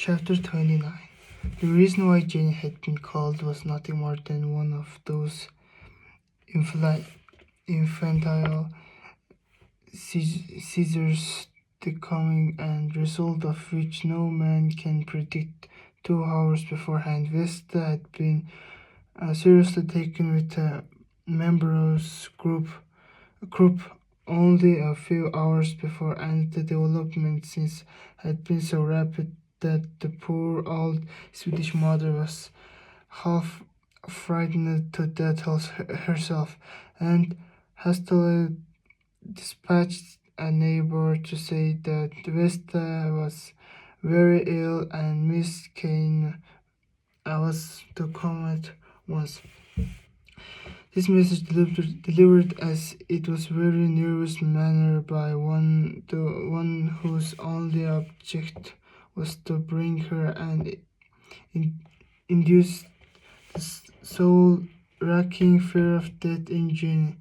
Chapter 29. The reason why Jenny had been called was nothing more than one of those infantile seizures, the coming and result of which no man can predict 2 hours beforehand. Vesta had been seriously taken with a members group only a few hours before, and the development since had been so rapid that the poor old Swedish mother was half frightened to death herself, and hastily dispatched a neighbor to say that Vesta was very ill and Miss Kane was to come at once. This message delivered as it was very nervous manner by one whose only object was to bring her and in, induce the soul-racking fear of death in Jenny,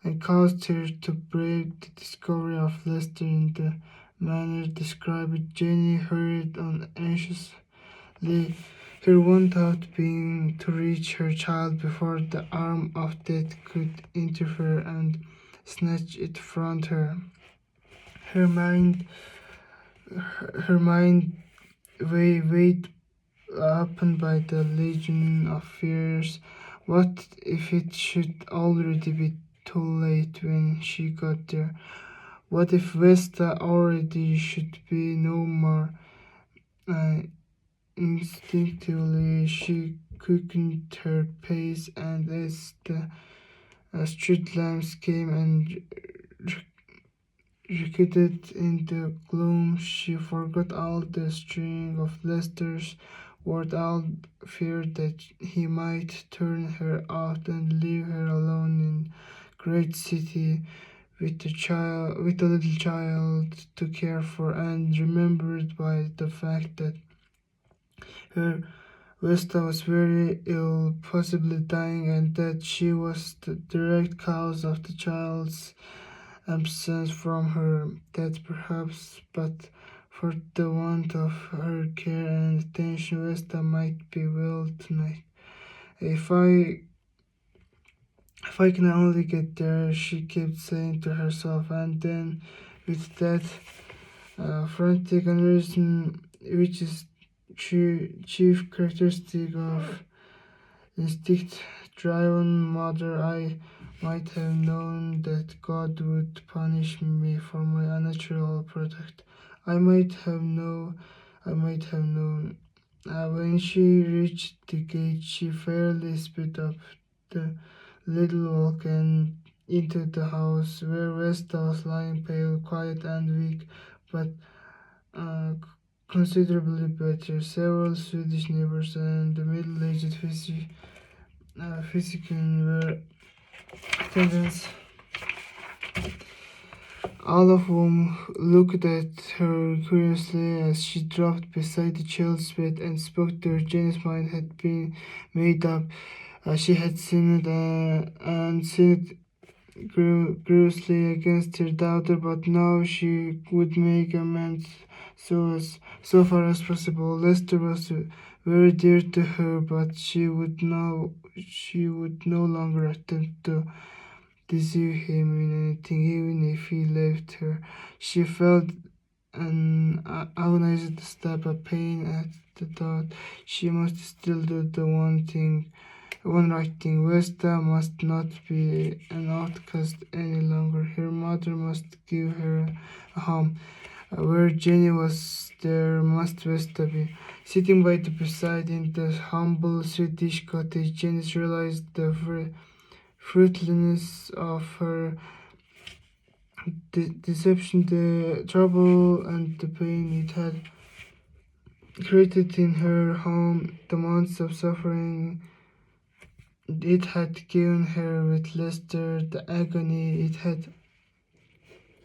and caused her to brave the discovery of Lester in the manner described. Jenny hurried on anxiously, her one thought being to reach her child before the arm of death could interfere and snatch it from her. Her mind, her mind weighed upon by the legion of fears. What if it should already be too late when she got there? What if Vesta already should be no more? Uh, Instinctively she quickened her pace, and as the street lamps came and receded in the gloom, she forgot all the string of Lester's words, all fear that he might turn her out and leave her alone in great city with a little child to care for, and remembered by the fact that her Vesta was very ill, possibly dying, and that she was the direct cause of the child's absence from her, that perhaps but for the want of her care and attention Vesta might be well tonight. If I if I can only get there, she kept saying to herself, and then with that frantic unreason which is chief characteristic of instinct-driven mother, I might have known that God would punish me for my unnatural product. I might have known. I might have known. When she reached the gate, she fairly sped up the little walk and into the house, where Vesta was lying pale, quiet, and weak, but uh, considerably better. Several Swedish neighbors and the middle-aged physician were attendants, all of whom looked at her curiously as she dropped beside the child's bed and spoke to her. Jenny's mind had been made up. She had sinned and sinned grossly against her daughter, but now she would make amends so far as possible. Lester was very dear to her, but she would no longer attempt to deceive him in anything, even if he left her. She felt an agonized stab of pain at the thought. She must still do the one right thing. Vesta must not be an outcast any longer. Her mother must give her a home. Where Jenny was, there must Vesta be. Sitting by the bedside in the humble Swedish cottage, Jenny realized the fruitlessness of her deception, the trouble and the pain it had created in her home, the months of suffering it had given her with Lester, the agony it had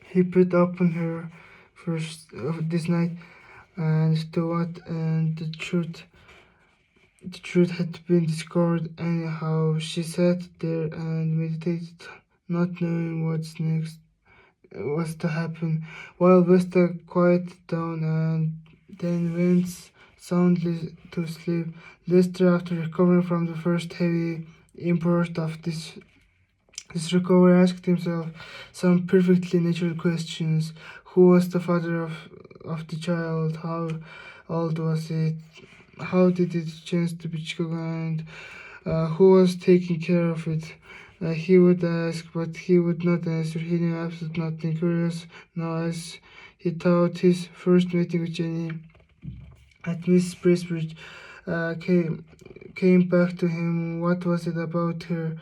heaped upon her first of this night, and to what and the truth had been discovered anyhow. She sat there and meditated, not knowing what's next was to happen, while Vesta quieted down and then went soundly to sleep. Lester, after recovering from the first heavy import of this recovery, asked himself some perfectly natural questions. Who was the father of the child? How old was it? How did it change to be Chicago? And who was taking care of it? He would ask, but he would not answer. He knew absolutely nothing. Curious now, as he thought his first meeting with Jenny at Miss Bracebridge came back to him. What was it about her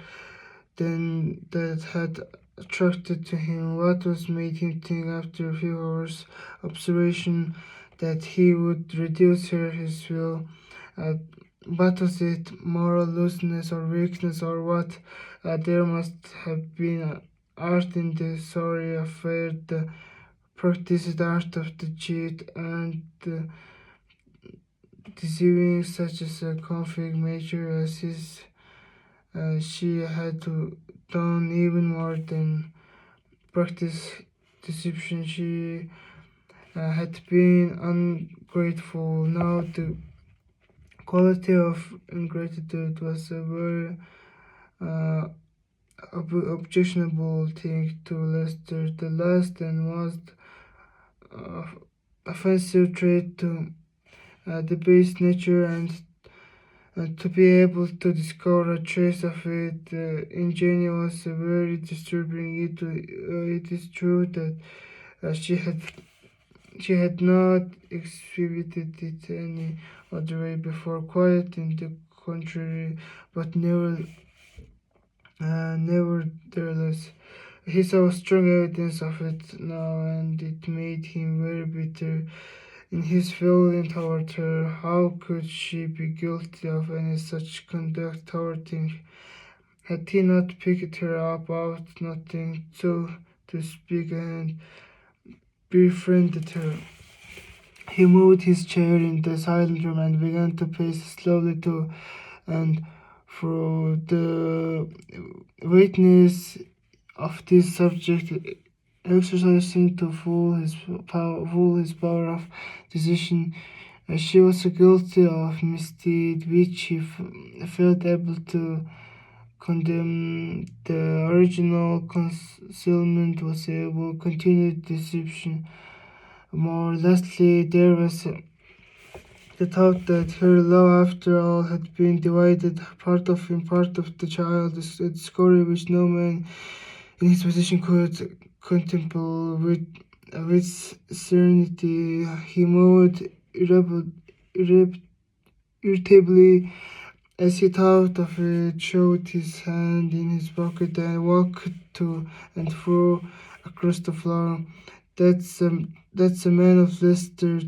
then that had attracted to him? What was made him think after a few hours' observation that he would reduce her his will? Uh, what was it? Moral looseness or weakness or what? There must have been art in the sorry affair, the practiced art of the cheat and the deceiving such as a config major as his. She had to done even more than practice deception. She had been ungrateful. Now the quality of ingratitude was a very uh, objectionable thing to Lester. The last and most uh, offensive trait to the base nature, and to be able to discover a trace of it in Jenny was very disturbing. It is true that she had not exhibited it any other way before, quite in the contrary, but nevertheless, he saw strong evidence of it now, and it made him very bitter in his feeling toward her. How could she be guilty of any such conduct toward him? Had he not picked her up out nothing, so to speak, and befriended her? He moved his chair in the silent room and began to pace slowly to and fro. The weakness of this subject exercising to full his power of decision. She was guilty of misdeed which he felt able to condemn. The original concealment was able, continued deception. More lastly, there was the thought that her love, after all, had been divided, part of him, part of the child, a discovery which no man in his position could contemplate with serenity. He moved irrib- irritably as he thought of it, shoved his hand in his pocket and walked to and fro across the floor. That's a man of Leicester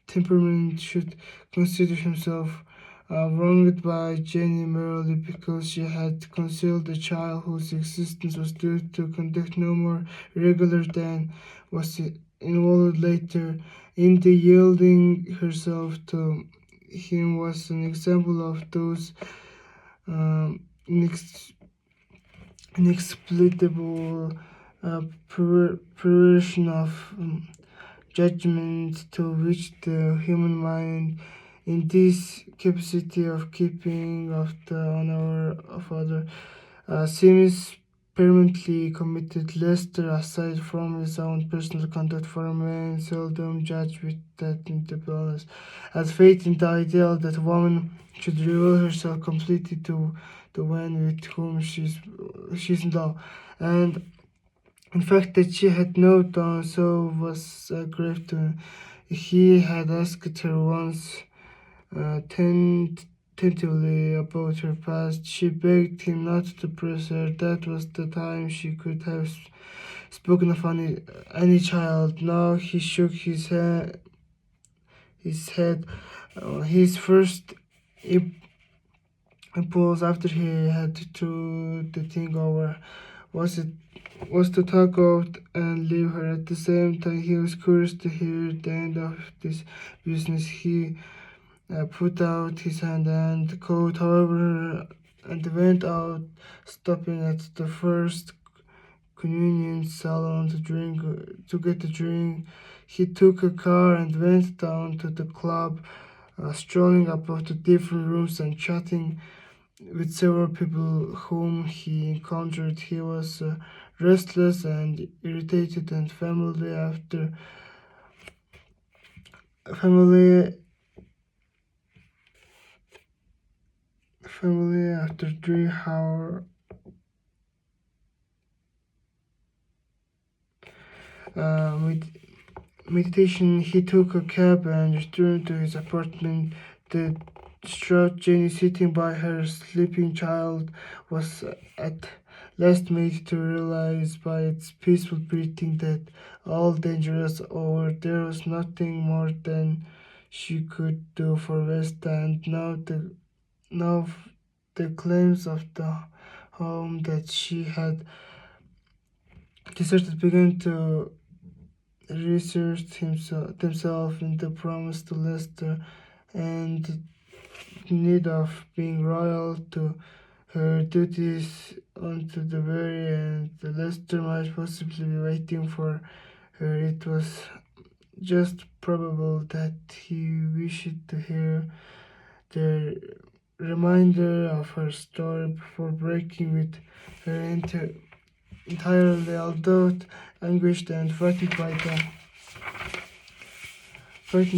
temperament should consider himself wronged by Jenny merely because she had concealed a child whose existence was due to conduct no more regular than was involved later in the yielding herself to him was an example of those um, inex- inexplicable perversion of judgment to which the human mind, in this capacity of keeping of the honor of other, seems permanently committed. Lester, aside from his own personal conduct, for a man seldom judged with that independence, had faith in the ideal that a woman should reveal herself completely to the one with whom she's in love, and in fact that she had not done so was a grave to him. He had asked her once tentatively about her past. She begged him not to press her. That was the time she could have spoken of any child. Now he shook his head. His first impulse after he had to the thing over was it was to talk out and leave her. At the same time, he was curious to hear the end of this business. He put out his hand and coat, however, and went out, stopping at the first convenience salon to get a drink. He took a car and went down to the club strolling about the different rooms and chatting with several people whom he encountered. He was restless and irritated and family family after 3 hour with meditation. He took a cab and returned to his apartment. The distraught Jenny, sitting by her sleeping child, was at last made to realize by its peaceful breathing that all danger was over. There was nothing more than she could do for Vesta, and now the claims of the home that she had deserted began to researched themselves in the promise to Lester and the need of being loyal to her duties unto the very end. Lester might possibly be waiting for her. It was just probable that he wished to hear the reminder of her story before breaking with her entirely, although anguished and frightened,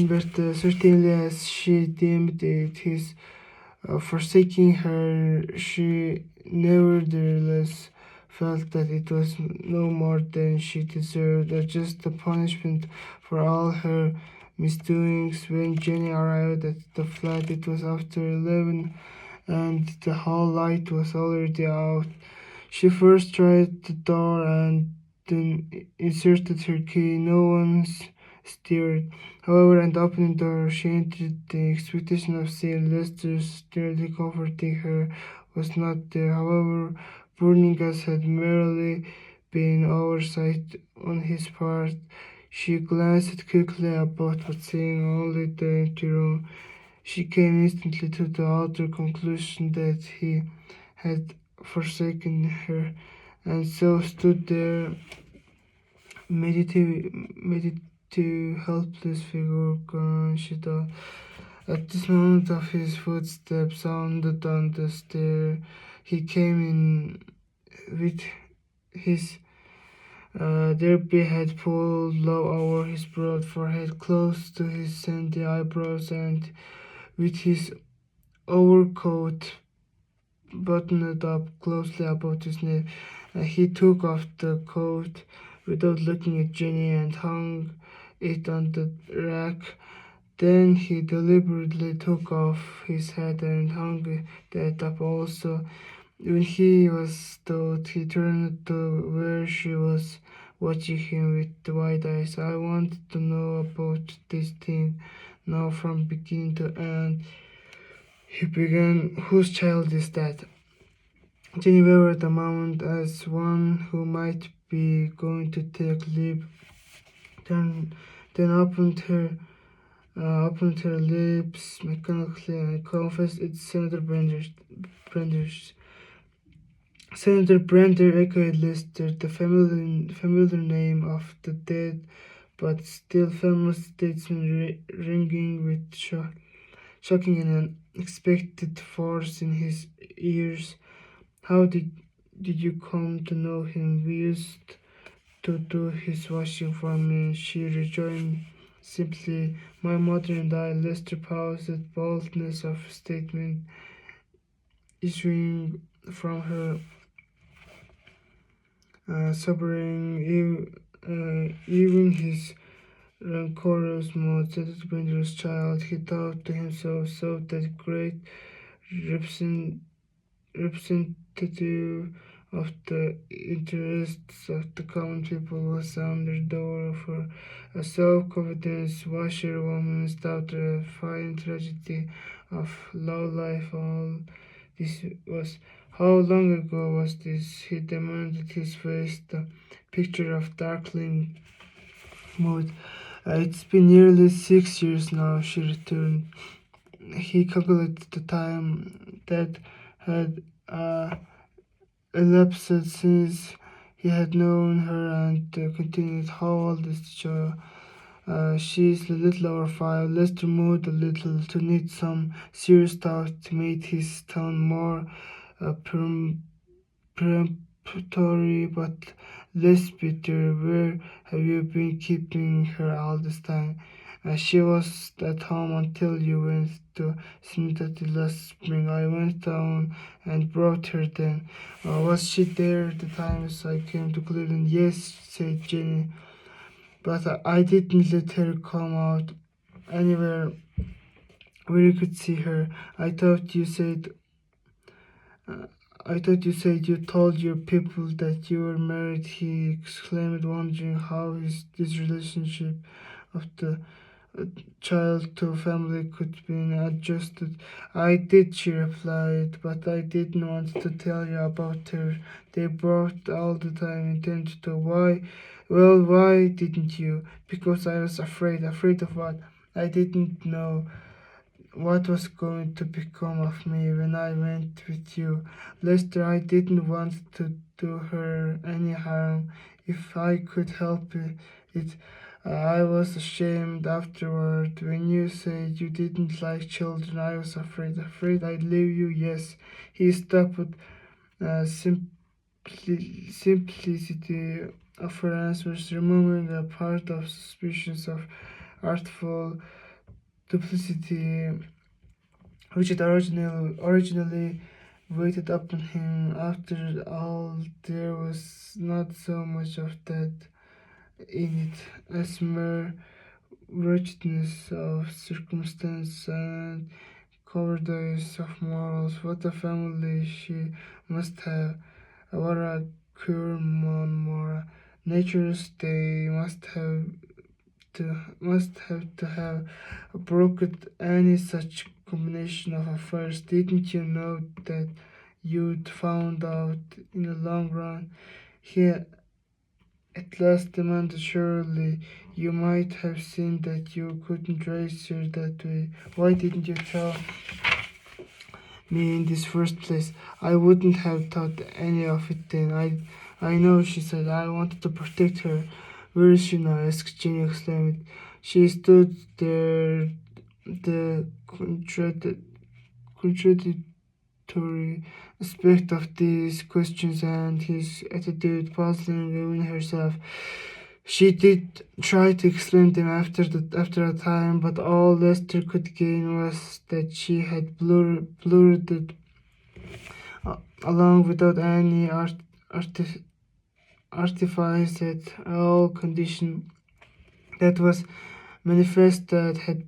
but certainly as she deemed it his forsaking her, she nevertheless felt that it was no more than she deserved, or just a punishment for all her misdoings. When Jenny arrived at the flat, it was after 11, and the hall light was already out. She first tried the door and then inserted her key. No one stirred, however, and opening the door, she entered. The expectation of seeing Lester sternly comforting her was not there. However, burning gas had merely been oversight on his part. She glanced quickly about, but seeing only the empty room, she came instantly to the utter conclusion that he had forsaken her, and so stood there, meditative, helpless figure gone, she thought. At this moment of his footsteps sounded on the stair. He came in with his derby hat pulled low over his broad forehead, close to his sandy eyebrows, and with his overcoat buttoned up closely about his neck. He took off the coat without looking at Jenny and hung it on the rack. Then he deliberately took off his hat and hung that up also. When he was thought, he turned to where she was watching him with wide eyes. I wanted to know about this thing now from beginning to end. He began. Whose child is that? Jenny wavered a moment as one who might be going to take leave, then, then opened her lips mechanically and confessed it's Senator Brander's. Senator Brander, echoed Lester, the familiar name of the dead but still famous statesman ringing with shocking and unexpected force in his ears. How did you come to know him? We used to do his washing for me, she rejoined simply. My mother and I. Lester paused, at boldness of statement issuing from her sobering, even his rancorous mood. That dangerous child, he thought to himself, so that great represent representative of the interests of the common people was under the door of her. A self-confident washerwoman stopped a fine tragedy of low life. All this was. How long ago was this? He demanded, his face the picture of darkling mood. It's been nearly 6 years now, she returned. He calculated the time that had elapsed since he had known her and continued, how old is the child? She's a little over five. Lester moved a little to need some serious thought made his tone more uh, peremptory but less bitter. Where have you been keeping her all this time? She was at home until you went to Cincinnati last spring. I went down and brought her then. Was she there at the time I came to Cleveland? Yes, said Jenny, but I didn't let her come out anywhere where you could see her. I thought you said uh, I thought you said you told your people that you were married, he exclaimed, wondering how this relationship of the uh, child to family could be adjusted. I did, she replied, but I didn't want to tell you about her. They brought all the time intended to. Why? Well, why didn't you? Because I was afraid. Afraid of what? I didn't know what was going to become of me when I went with you. Lester, I didn't want to do her any harm if I could help it. I was ashamed afterward. When you said you didn't like children, I was afraid. Afraid I'd leave you, yes. He stopped. Simplicity of her answers, removing a part of suspicions of artful duplicity which had originally waited upon him. After all, there was not so much of that in it as mere wretchedness of circumstance and cowardice of morals. What a family she must have! What a curmudgeon more natures they must have broken any such combination of affairs. Didn't you know that you'd found out in the long run? He at last demanded. Surely you might have seen that you couldn't raise her that way. Why didn't you tell me in this first place? I wouldn't have thought any of it then. I know, she said. I wanted to protect her. Where is she now? Asked Jenny, exclaimed. She stood there, the contradictory aspect of these questions and his attitude puzzling even herself. She did try to explain them after a time, but all Lester could gain was that she had blurred it along without any artifice at all condition that was manifest that had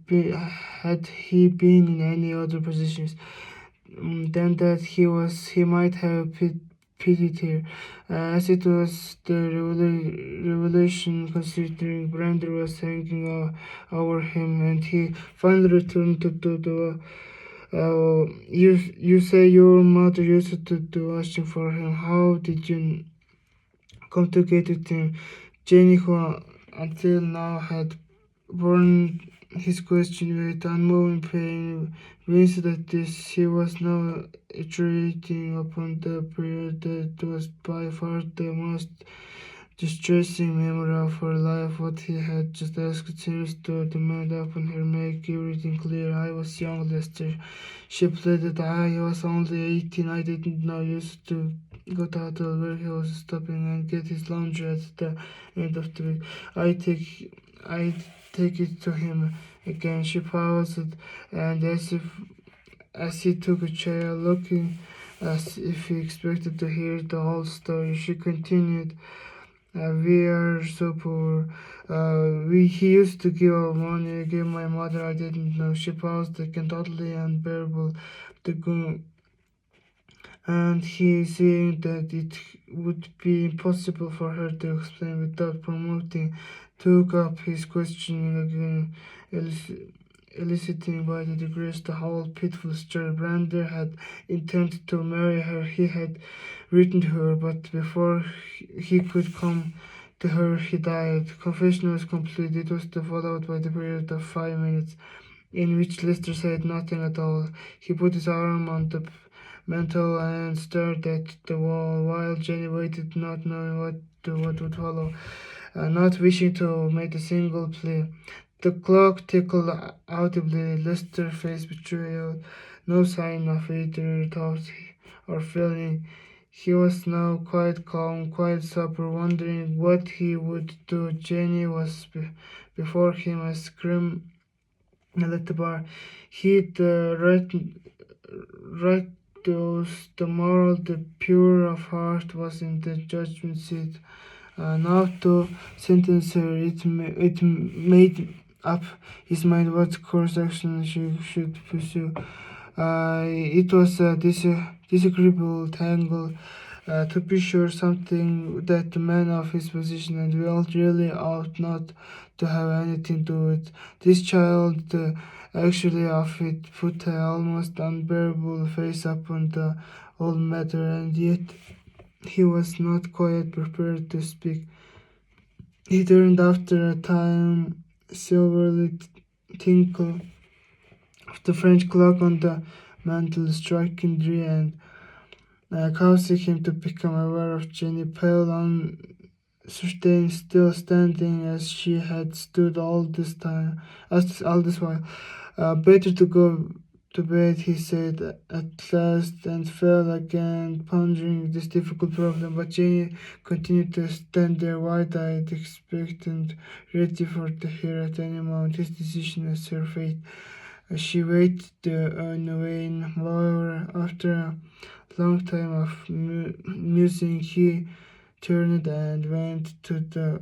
he been in any other positions than that he might have pitied her. As it was the revelation considering Brander was hanging over him and he finally returned to the you say your mother used to do washing for him. How did you come to get with him? Jenny, who until now had borne his question with unmoving pain, winced at this. He was now iterating upon the period that was by far the most distressing memory of her life. What he had just asked seems to demand upon her make everything clear. I was young, Lester. She pleaded. I was only 18. I didn't know. Used to go to hotel where he was stopping and get his laundry at the end of the week. I take it to him again. She paused and as he took a chair, looking as if he expected to hear the whole story, she continued. We are so poor. He used to give our money. Give my mother. I didn't know. She paused again, totally unbearable to go. And he seeing that it would be impossible for her to explain without promoting, took up his questioning again, eliciting by the degrees the whole pitiful story. Brander had intended to marry her. He had written to her, but before he could come to her, he died. Confession was complete. It was followed by the period of 5 minutes in which Lester said nothing at all. He put his arm on the mantel and stared at the wall while Jenny waited, not knowing what would follow. not wishing to make a single plea. The clock tickled audibly. Lester faced betrayal, no sign of either thought or feeling. He was now quite calm, quite sober, wondering what he would do. Jenny was before him, a scream at the bar. He'd right those the moral, the pure of heart was in the judgment seat. Now to sentence her, it made up his mind what course action she should pursue. It was a disagreeable tangle. To be sure, something that the man of his position and wealth really ought not to have anything to do with. This child actually of it put an almost unbearable face upon the whole matter, and yet he was not quite prepared to speak. He turned after a time, silverly tinkle of the French clock on the mantel striking 3, and causing him to become aware of Jenny pale, uncertain, still standing as she had stood all this time, all this while. Better to go to bed, he said at last, and fell again pondering this difficult problem. But Jenny continued to stand there wide-eyed, expectant, ready for to hear at any moment his decision as her fate. As she waited in vain, however, after a long time of musing, he turned and went to the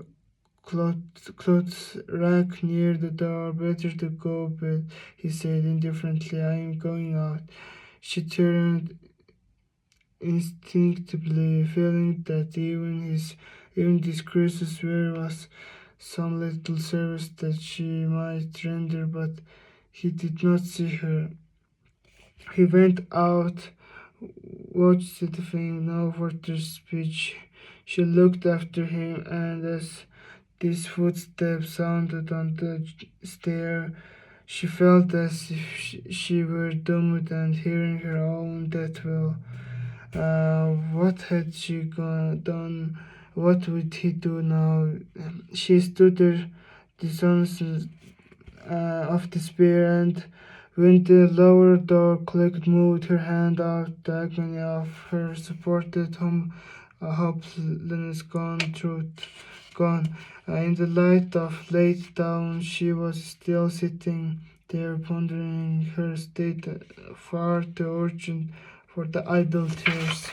clothes rack near the door. Better to go, but he said indifferently, I am going out. She turned instinctively, feeling that even this Christmas wear was some little service that she might render, but he did not see her. He went out, watched the thing, no further speech. She looked after him, and as these footsteps sounded on the stair, she felt as if she were doomed and hearing her own death well. What had she done? What would he do now? She stood there, dishonest of despair, and when the lower door clicked, moved her hand out, the agony of her supported hopelessness gone, truth gone. In the light of late dawn, she was still sitting there, pondering her state, far too urgent for the idle tears.